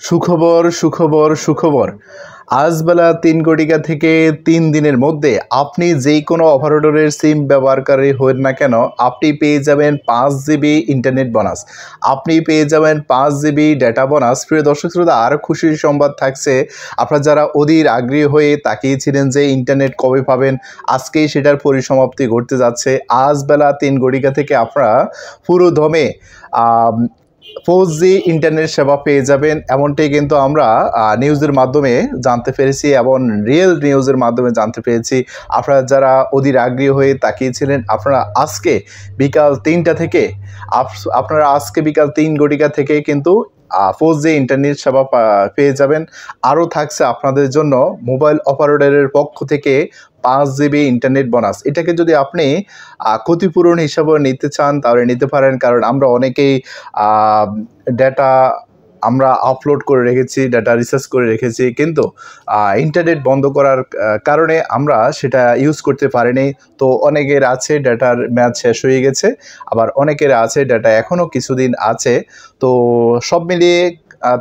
সুখবর সুখবর সুখবর আজ বেলা 3 ঘটিকা থেকে 3 দিনের মধ্যে আপনি যে কোনো অপারেটরের সিম ব্যবহারকারী হন না কেন আপনি পেয়ে যাবেন 5 জিবি ইন্টারনেট বোনাস। আপনি পেয়ে যাবেন 5 জিবি ডেটা বোনাস। প্রিয় দর্শক শ্রোতা, আরও খুশির সংবাদ থাকছে। আপনারা যারা অধীর আগ্রহী হয়ে তাকিয়েছিলেন যে ইন্টারনেট কবে পাবেন, আজকেই সেটার পরিসমাপ্তি ঘটতে যাচ্ছে। আজ বেলা 3 ঘটিকা থেকে আপনারা পুরো দমে 4G ইন্টারনেট সেবা পেয়ে যাবেন, এমনটাই কিন্তু আমরা নিউজের মাধ্যমে জানতে পেরেছি এবং রিয়েল নিউজের মাধ্যমে জানতে পেরেছি। আপনারা যারা অধীর আগ্রহী হয়ে তাকিয়েছিলেন, আপনারা আজকে বিকাল 3টা থেকে আপনারা আজকে বিকাল 3 ঘটিকা থেকে কিন্তু 4G ইন্টারনেট সেবা পেয়ে যাবেন। আরও থাকছে আপনাদের জন্য মোবাইল অপারেটরের পক্ষ থেকে 5 জিবি ইন্টারনেট বোনাস। এটাকে যদি আপনি ক্ষতিপূরণ হিসাবে নিতে চান তাহলে নিতে পারেন, কারণ আমরা অনেকেই ডেটা আপলোড করে রেখেছি, ডেটা রিচার্জ করে রেখেছি, কিন্তু ইন্টারনেট বন্ধ করার কারণে আমরা সেটা ইউজ করতে পারিনি। তো অনেকের আছে ডেটার মেয়াদ শেষ হয়ে গেছে, আবার অনেকের আছে ডেটা এখনও কিছুদিন আছে। তো সব মিলিয়ে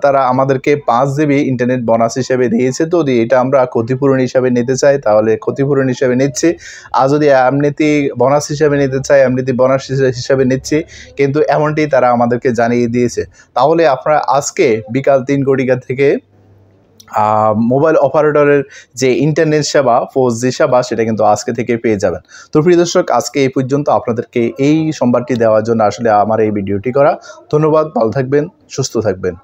তারা আমাদেরকে 5 জিবি ইন্টারনেট বোনাস হিসেবে দিয়েছে। তো যদি এটা আমরা ক্ষতিপূরণ হিসাবে নিতে চাই তাহলে ক্ষতিপূরণ হিসাবে নিচ্ছি, আর যদি এমনিতেই বোনাস হিসাবে নিতে চাই এমনিতেই বোনাস হিসাবে নিচ্ছি। কিন্তু এমনটি তারা আমাদেরকে জানিয়ে দিয়েছে। তাহলে আপনারা আজকে বিকাল 3 ঘটিকা থেকে মোবাইল অপারেটরের যে ইন্টারনেট সেবা 4G সেবা সেটা কিন্তু আজকে থেকে পেয়ে যাবেন। তো প্রিয় দর্শক, আজকে এই পর্যন্ত। আপনাদেরকে এই সংবাদটি দেওয়ার জন্য আসলে আমার এই ভিডিওটি করা। ধন্যবাদ। ভালো থাকবেন, সুস্থ থাকবেন।